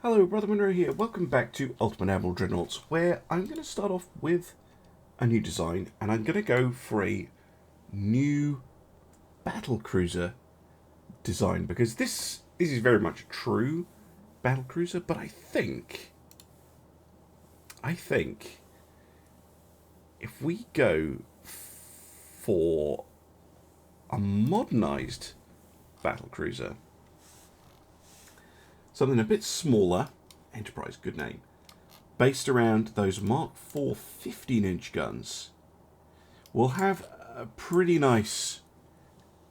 Hello, Brother Monroe here. Welcome back to Ultimate Admiral Dreadnoughts, where I'm going to start off with a new design, and I'm going to go for a new battlecruiser design, because this is very much a true battlecruiser, but I think if we go for a modernized battlecruiser, something a bit smaller, Enterprise, good name, based around those Mark IV 15-inch guns, we'll have a pretty nice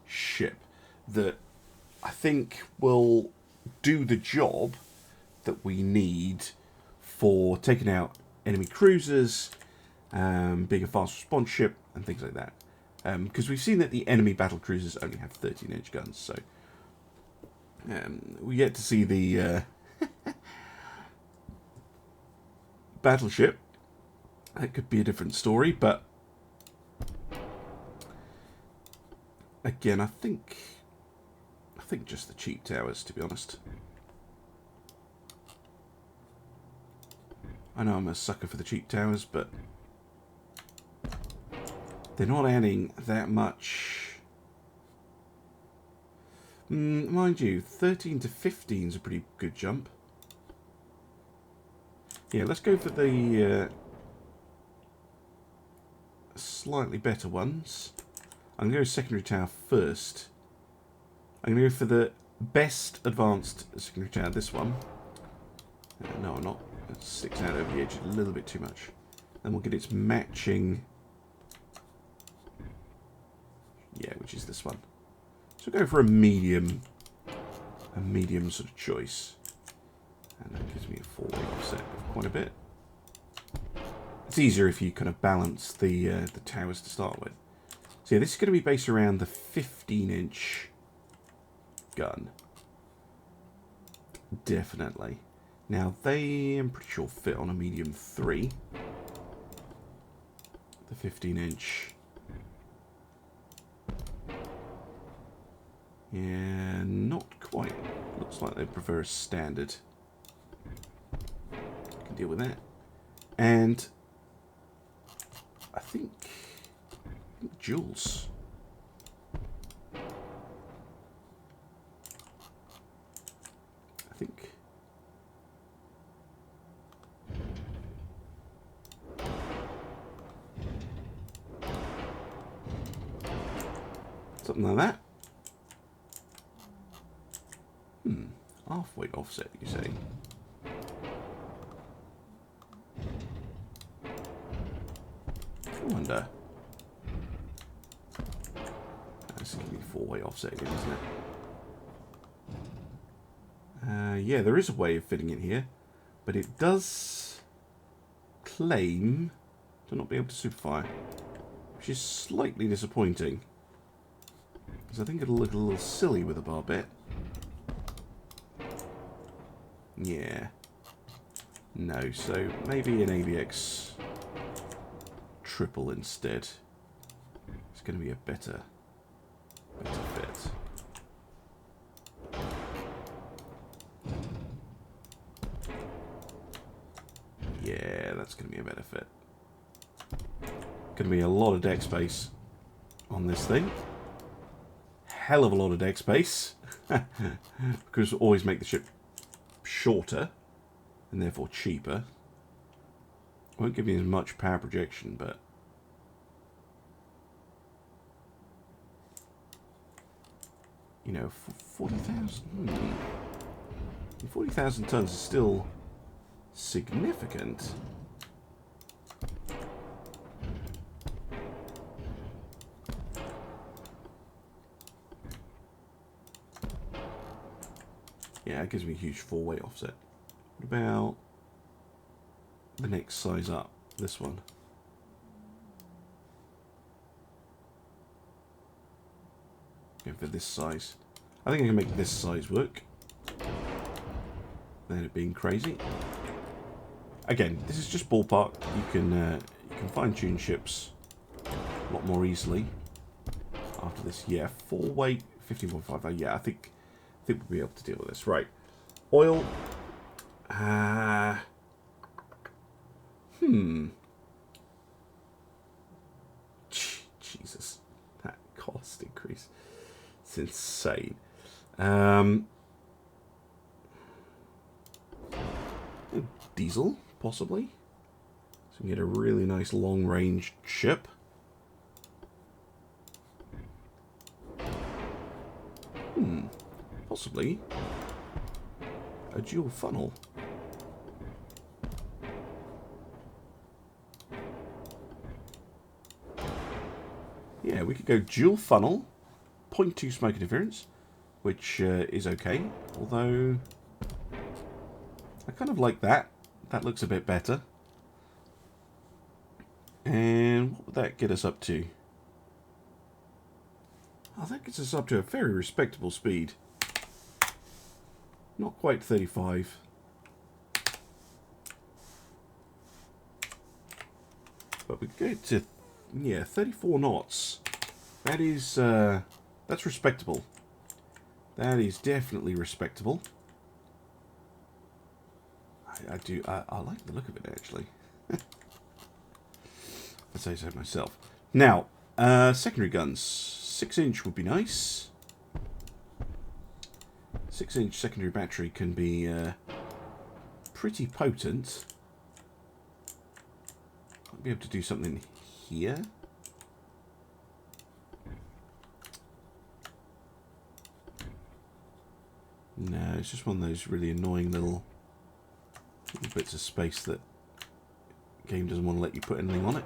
ship that I think will do the job that we need for taking out enemy cruisers, being a fast response ship, and things like that. Because we've seen that the enemy battle cruisers only have 13-inch guns, so we get to see the battleship. That could be a different story, but again, I think just the cheap towers, to be honest. I know I'm a sucker for the cheap towers, but they're not adding that much. Mind you, 13 to 15 is a pretty good jump. Yeah, let's go for the slightly better ones. I'm going to go secondary tower first. I'm going to go for the best advanced secondary tower, this one. No, I'm not. It sticks out over the edge a little bit too much. Then we'll get its matching. Yeah, which is this one. So we'll go for a medium sort of choice. And that gives me a 4-way offset of quite a bit. It's easier if you kind of balance the towers to start with. So yeah, this is going to be based around the 15-inch gun. Definitely. Now, they, I'm pretty sure, fit on a medium 3. The 15-inch. Yeah, not quite. Looks like they prefer a standard. Can deal with that. And I think Jules. I think. Something like that. Half-weight offset, you say? I wonder. That's going to be 4-way offset again, isn't it? Yeah, there is a way of fitting it here, but it does claim to not be able to superfire, which is slightly disappointing, because I think it'll look a little silly with a barbette. Yeah. No, so maybe an AVX triple instead. It's going to be a better fit. Yeah, that's going to be a better fit. Going to be a lot of deck space on this thing. Hell of a lot of deck space. Because always make the ship shorter and therefore cheaper. Won't give me as much power projection, but you know, 40,000. 40,000 tons is still significant. Yeah, it gives me a huge 4-way offset. What about the next size up? This one. Go for this size. I think I can make this size work. Then it being crazy. Again, this is just ballpark. You can fine-tune ships a lot more easily after this. Yeah, 4-weight, 15.5. Yeah, I think we'll be able to deal with this. Right. Oil. Jesus, that cost increase. It's insane. Diesel, possibly. So we can get a really nice long-range ship. Possibly a dual funnel. Yeah, we could go dual funnel, 0.2 smoke interference, which is okay. Although, I kind of like that. That looks a bit better. And what would that get us up to? Oh, that gets us up to a very respectable speed. Not quite 35. But we go to, yeah, 34 knots. That is, that's respectable. That is definitely respectable. I like the look of it, actually. I'd say so myself. Now, secondary guns. 6-inch would be nice. 6-inch secondary battery can be pretty potent. Might be able to do something here. No, it's just one of those really annoying little bits of space that the game doesn't want to let you put anything on it.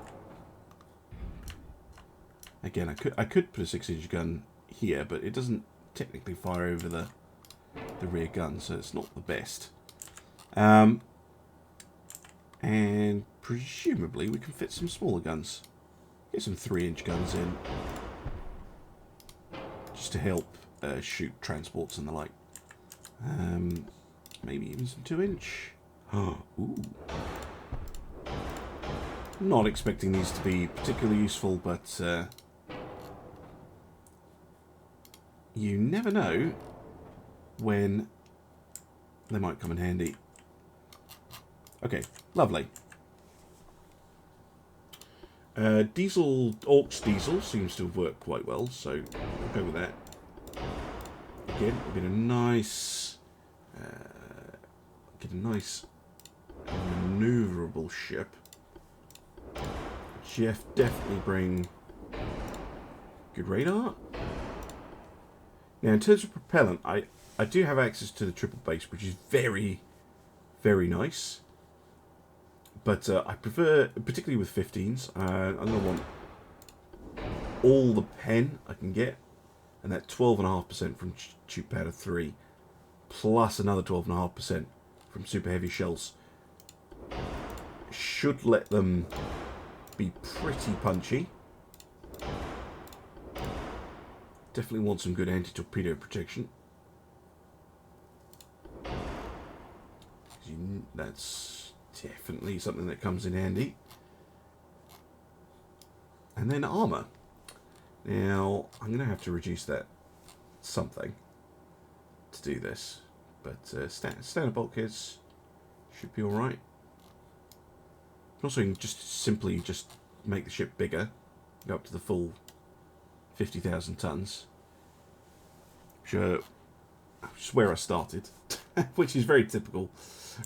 Again, I could put a 6-inch gun here, but it doesn't technically fire over the rear gun, so it's not the best. And presumably we can fit some smaller guns. Get some 3-inch guns in, just to help shoot transports and the like. Maybe even some 2-inch. Ooh. Not expecting these to be particularly useful, but you never know when they might come in handy. Okay, lovely. Diesel, aux diesel seems to have worked quite well, so we'll go with that. Again, we'll get a nice, maneuverable ship. Jeff definitely bring good radar. Now, in terms of propellant, I do have access to the triple base, which is very, very nice. But I prefer, particularly with 15s, I'm going to want all the pen I can get, and that 12.5% from tube powder 3, plus another 12.5% from super heavy shells. Should let them be pretty punchy. Definitely want some good anti-torpedo protection. That's definitely something that comes in handy. And then armour. Now, I'm going to have to reduce that something to do this. But standard bulkheads should be alright. Also, you can just simply make the ship bigger. Go up to the full 50,000 tons. Which is where I started. Which is very typical.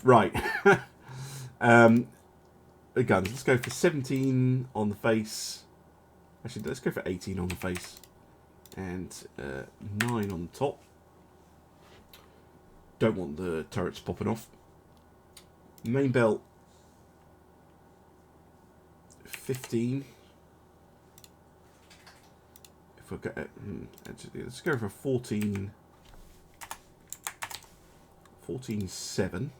Right. The guns. Let's go for 17 on the face. Actually, let's go for 18 on the face. And 9 on the top. Don't want the turrets popping off. Main belt. 15. If I get actually, let's go for 14. 14.7.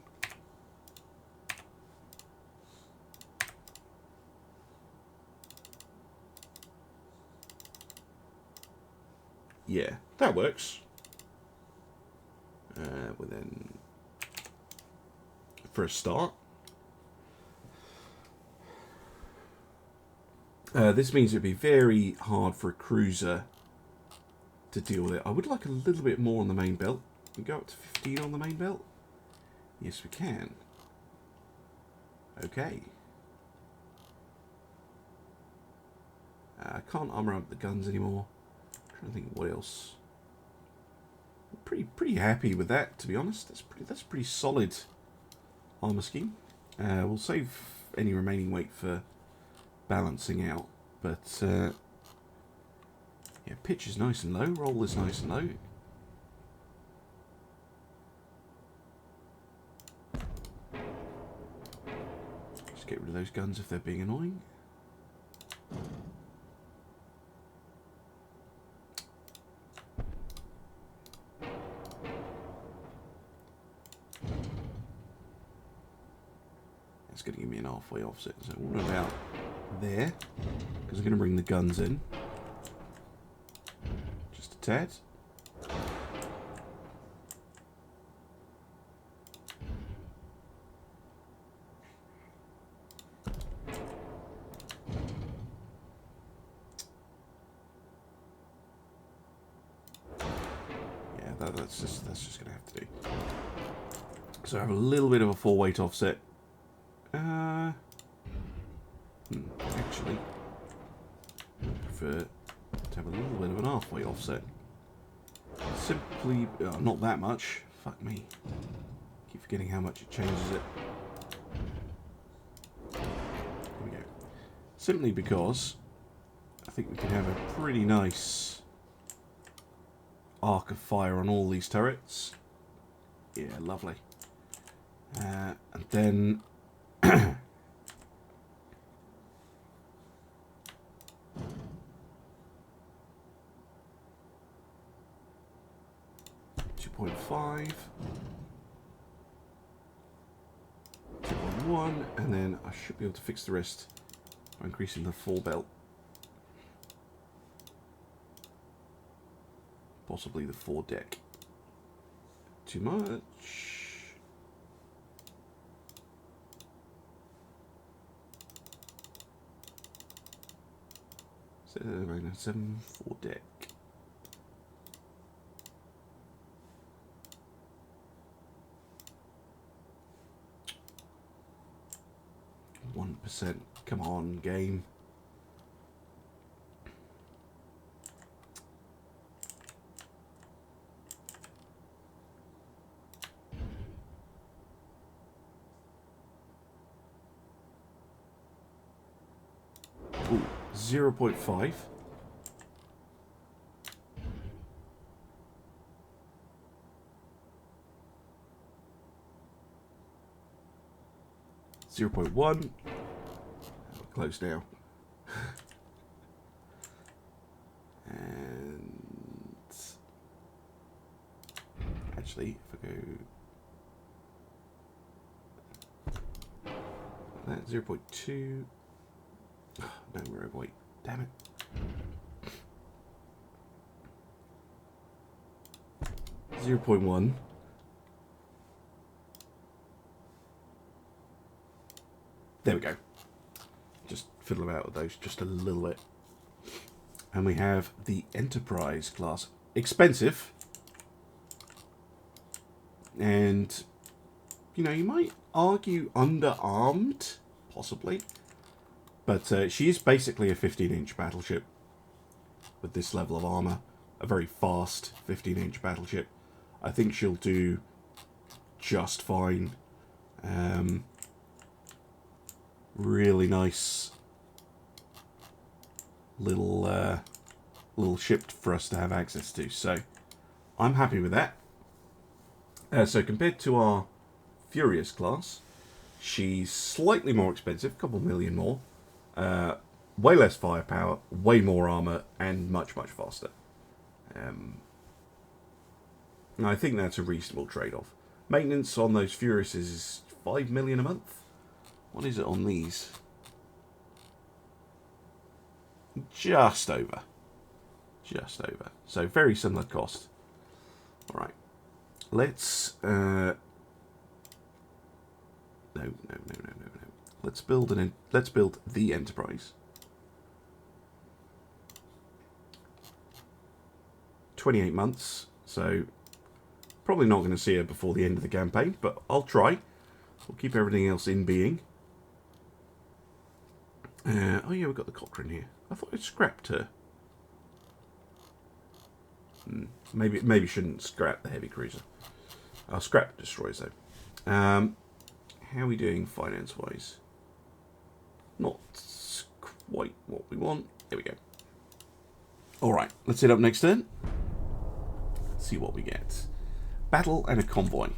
Yeah, that works. Well then, for a start. This means it would be very hard for a cruiser to deal with it. I would like a little bit more on the main belt. Can we go up to 15 on the main belt? Yes, we can. Okay. I can't armour up the guns anymore. I'm trying to think what else. Pretty happy with that, to be honest. That's pretty solid armour scheme. We'll save any remaining weight for balancing out, but yeah, pitch is nice and low, roll is nice and low. Just get rid of those guns if they're being annoying. It's going to give me an halfway offset, so what about there? Because I'm going to bring the guns in. Just a tad. Yeah, that's just going to have to do. So I have a little bit of a 4-weight offset. Actually, I prefer to have a little bit of an halfway offset. Simply, not that much. Fuck me. Keep forgetting how much it changes it. There we go. Simply because I think we can have a pretty nice arc of fire on all these turrets. Yeah, lovely. And then 2.5, 2.1, and then I should be able to fix the rest by increasing the full belt. Possibly the foredeck. Too much. So, -7 foredeck. %. Come on, game. Ooh, 0.5. .1. Close now. And actually, if I go that 0.2. Oh, no, we're overweight. Damn it. .1. There we go. Just fiddle about with those just a little bit. And we have the Enterprise class. Expensive. And, you know, you might argue underarmed, possibly. But she is basically a 15-inch battleship with this level of armor. A very fast 15-inch battleship. I think she'll do just fine. Really nice little ship for us to have access to. So I'm happy with that. So compared to our Furious class, she's slightly more expensive, a couple million more. Way less firepower, way more armor, and much, much faster. And I think that's a reasonable trade-off. Maintenance on those Furiouses is 5 million a month. What is it on these? Just over. Just over. So very similar cost. Alright. Let's no. Let's build the Enterprise. 28 months, so probably not going to see her before the end of the campaign, but I'll try. We'll keep everything else in being. Oh yeah, we've got the Cochrane here. I thought I'd scrapped her. Maybe shouldn't scrap the heavy cruiser. I'll scrap the destroyers though. How are we doing finance-wise? Not quite what we want. There we go. Alright, let's head up next turn. Let's see what we get. Battle and a convoy.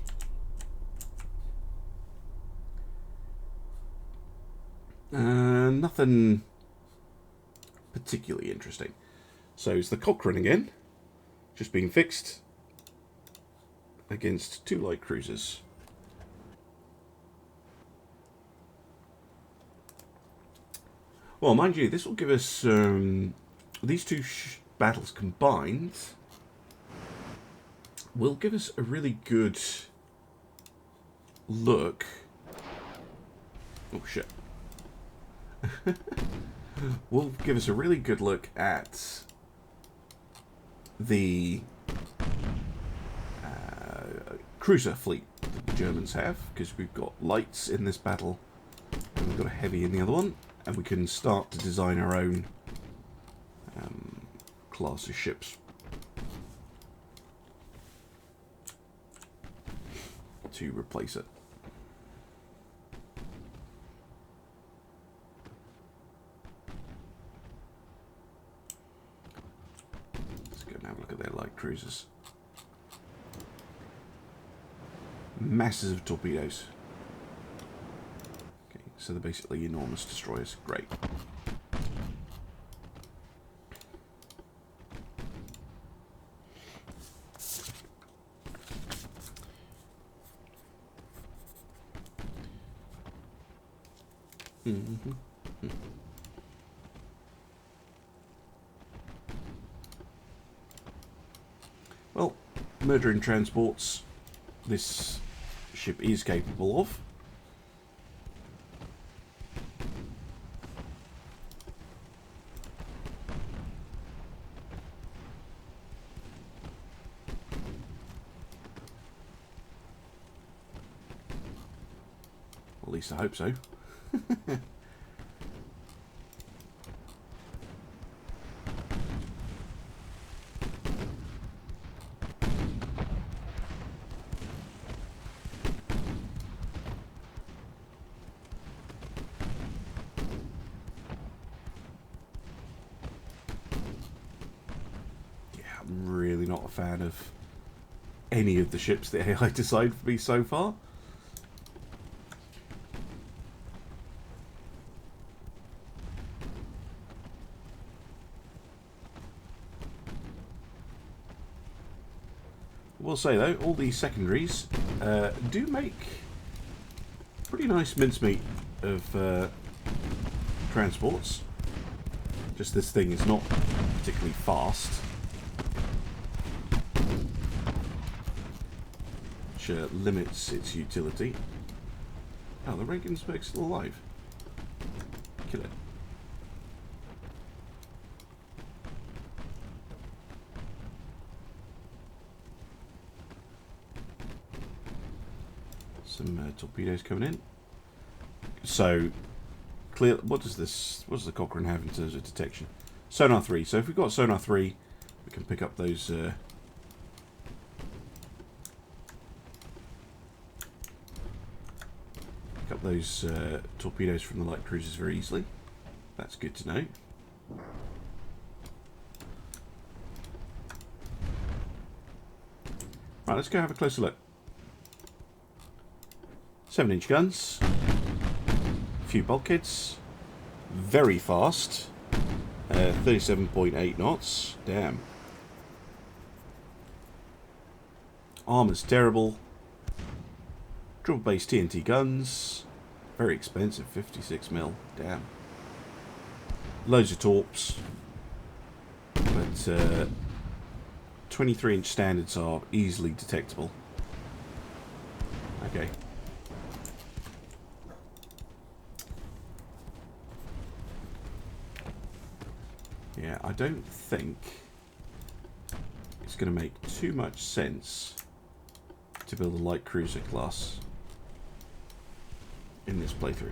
Nothing particularly interesting. So it's the Cochrane again. Just being fixed against 2 light cruisers. Well, mind you, this will give us these 2 battles combined will give us a really good look. Oh shit. Will give us a really good look at the cruiser fleet that the Germans have, because we've got lights in this battle and we've got a heavy in the other one, and we can start to design our own class of ships to replace it. Let's go and have a look at their light cruisers. Masses of torpedoes. Okay, so they're basically enormous destroyers. Great. Well, murdering transports, this ship is capable of. At least I hope so. Fan of any of the ships the AI decide for me so far. I will say though, all these secondaries do make pretty nice mincemeat of transports. Just this thing is not particularly fast. Limits its utility. Oh, the Regensburg's still alive. Kill it. Some torpedoes coming in. So, clear. What does the Cochrane have in terms of detection? Sonar 3. So if we've got Sonar 3, we can pick up those. Those torpedoes from the light cruisers very easily. That's good to know. Right, let's go have a closer look. 7-inch guns, a few bulkheads, very fast, 37.8 knots. Damn. Armor's terrible. Triple base TNT guns. Very expensive, 56 mil. Damn. Loads of torps. But 23-inch standards are easily detectable. Okay. Yeah, I don't think it's going to make too much sense to build a light cruiser class in this playthrough.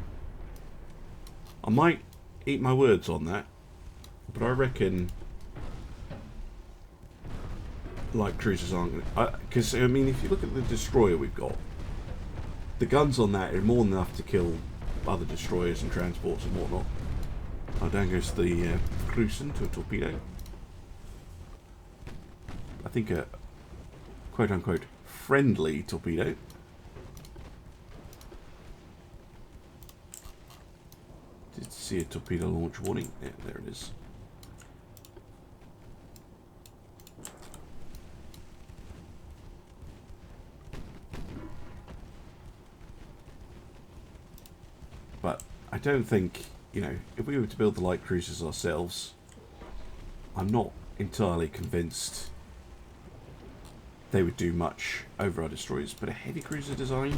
I might eat my words on that, But I reckon light cruisers aren't going to... Because, I mean, if you look at the destroyer we've got, the guns on that are more than enough to kill other destroyers and transports and whatnot. Oh, down goes the Cruisen to a torpedo. I think a quote-unquote friendly torpedo. Did see a torpedo launch warning. Yeah, there it is. But I don't think, you know, if we were to build the light cruisers ourselves, I'm not entirely convinced they would do much over our destroyers. But a heavy cruiser design,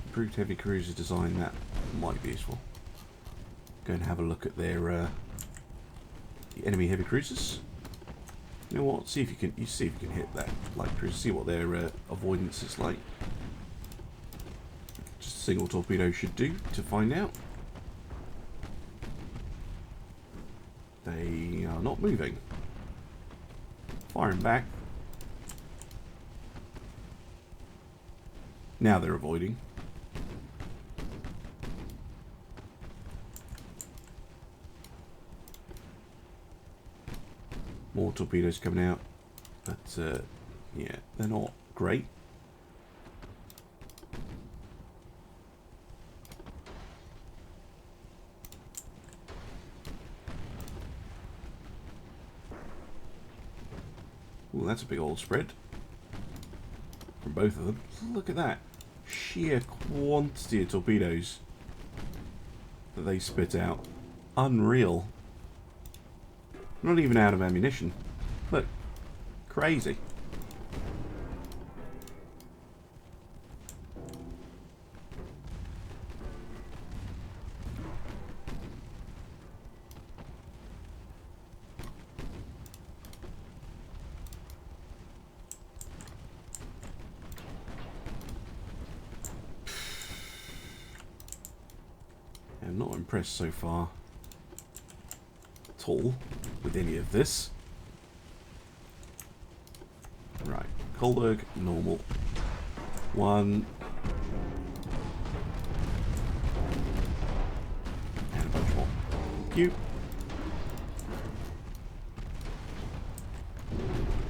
improved heavy cruiser design, that might be useful. Go and have a look at their the enemy heavy cruisers. You know what? See if you can hit that light cruiser. See what their avoidance is like. Just a single torpedo should do to find out. They are not moving. Firing back. Now they're avoiding. More torpedoes coming out. But, yeah, they're not great. Ooh, that's a big old spread from both of them. Look at that sheer quantity of torpedoes that they spit out. Unreal. Not even out of ammunition. Look, crazy. I'm not impressed so far at all with any of this. Right, Kolberg, normal. One. And a bunch more. Thank you.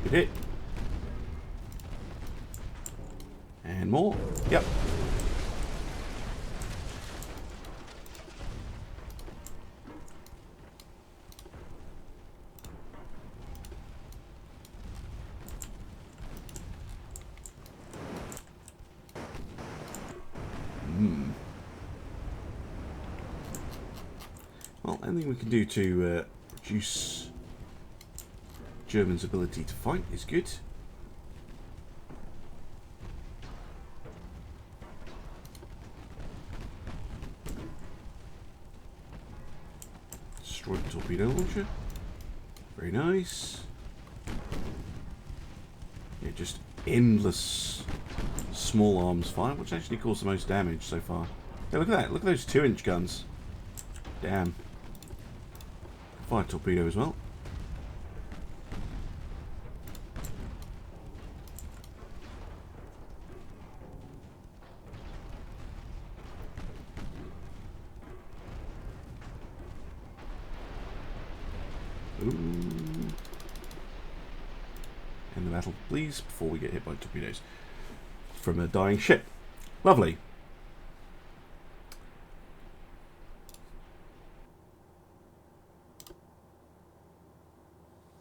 Good hit. And more. Yep. Well, anything we can do to reduce Germans' ability to fight is good. Destroy the torpedo launcher. Very nice. Yeah, just endless small arms fire, which actually caused the most damage so far. Yeah, look at that. Look at those 2-inch guns. Damn. Fire torpedo as well. Ooh. End the battle, please, before we get hit by torpedoes from a dying ship. Lovely.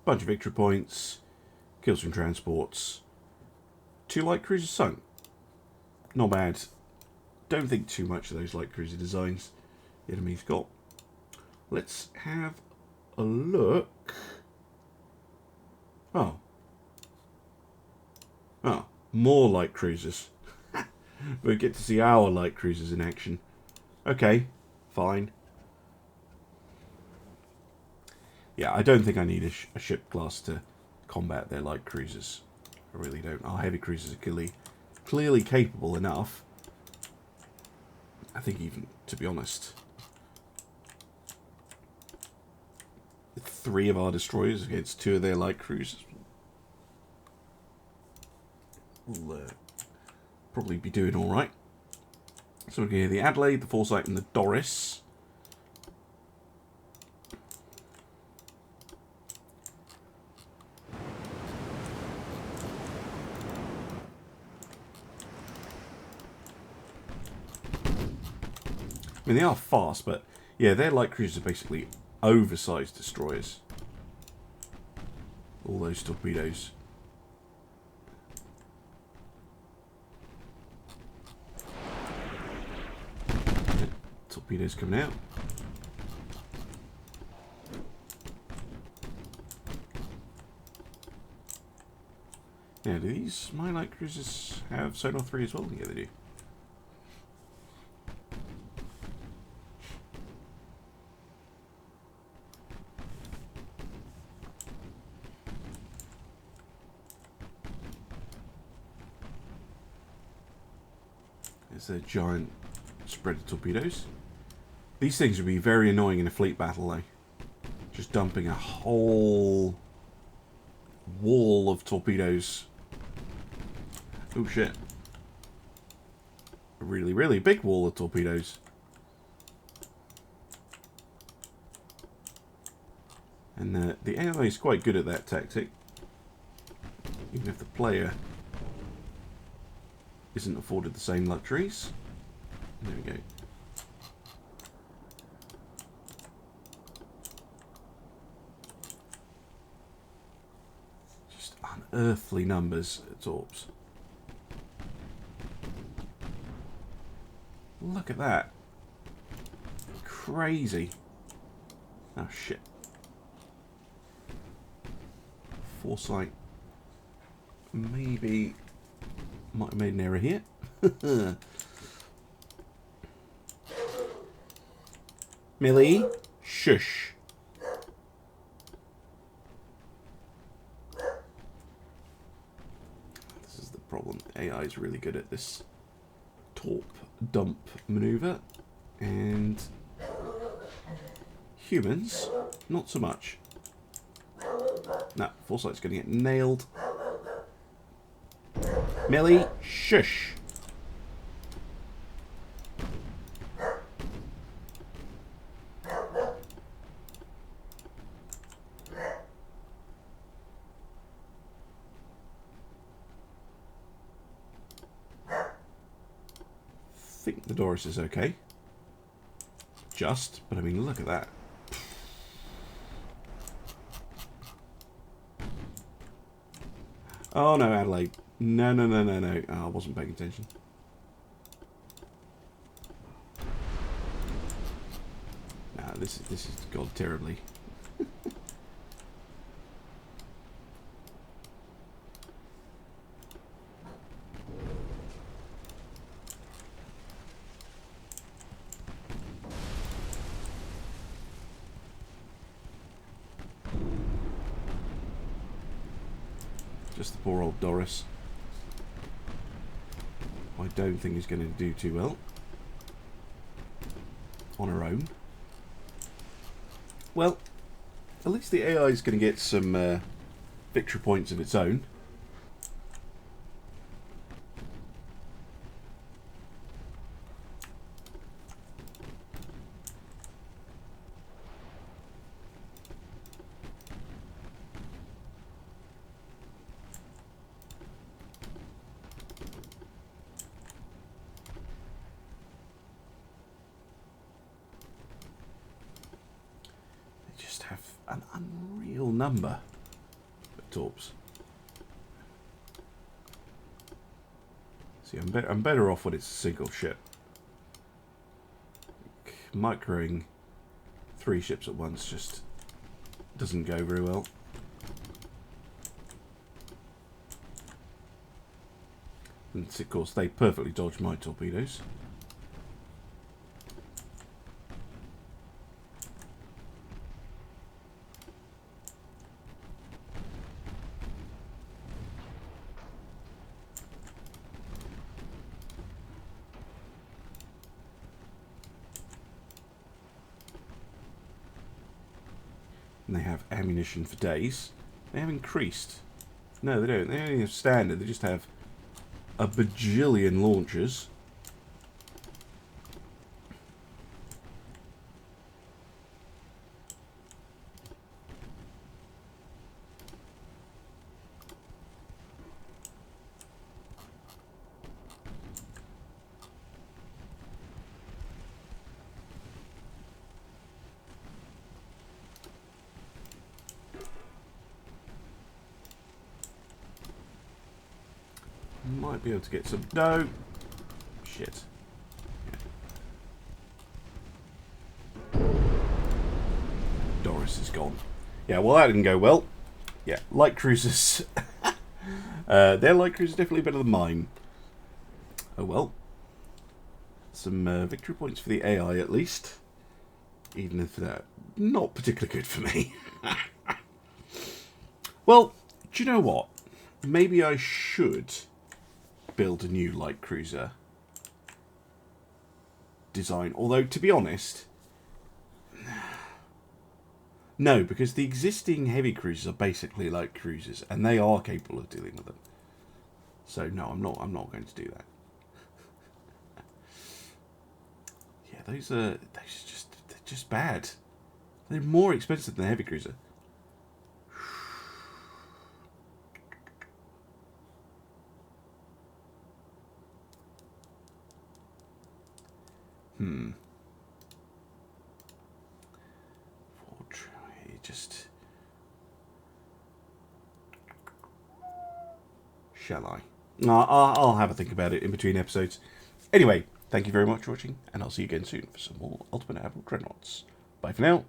Bunch of victory points, kills from transports, 2 light cruisers sunk. Not bad. Don't think too much of those light cruiser designs the enemy's got. Let's have a look. Oh. Oh, more light cruisers. We get to see our light cruisers in action. Okay, fine. Yeah, I don't think I need a ship class to combat their light cruisers. I really don't. Our heavy cruisers are clearly capable enough. I think even, to be honest, 3 of our destroyers against 2 of their light cruisers. We'll probably be doing all right. So we're going to get the Adelaide, the Foresight, and the Doris. I mean, they are fast, but yeah, their light cruisers are basically oversized destroyers. All those torpedoes. Torpedoes coming out. Now, do these my light cruisers have sonar 3 as well? Yeah, they do. There's their giant spread of torpedoes. These things would be very annoying in a fleet battle, though. Just dumping a whole wall of torpedoes. Oh shit. A really, really big wall of torpedoes. And the AI is quite good at that tactic. Even if the player isn't afforded the same luxuries. There we go. Just unearthly numbers at torps. Look at that. Crazy. Oh shit. Foresight. Maybe might have made an error here. Millie, shush. This is the problem. AI is really good at this torp dump maneuver, and humans, not so much. No, Foresight's going to get nailed. Millie, shush. I think the Doris is okay. Just, but I mean, look at that. Oh no, Adelaide. No, no, no, no, no. Oh, I wasn't paying attention. Nah, this has gone terribly. Just the poor old Doris. I don't think is going to do too well on her own. Well, at least the AI is going to get some victory points of its own. An unreal number of torps. See, I'm better off when it's a single ship. Microing 3 ships at once just doesn't go very well. And of course, they perfectly dodge my torpedoes. And they have ammunition for days. They have increased. No, they don't. They only have standard. They just have a bajillion launchers. Might be able to get some... No! Shit. Yeah. Doris is gone. Yeah, well, that didn't go well. Yeah, light cruisers. Their light cruisers definitely better than mine. Oh well. Some victory points for the AI at least. Even if they're not particularly good for me. Well, do you know what? Maybe I should build a new light cruiser design. Although, to be honest, no, because the existing heavy cruisers are basically light cruisers, and they are capable of dealing with them. So no, I'm not going to do that. Yeah, they're just bad. They're more expensive than the heavy cruiser. Shall I? I'll have a think about it in between episodes. Anyway, thank you very much for watching, and I'll see you again soon for some more Ultimate Admiral Dreadnoughts. Bye for now.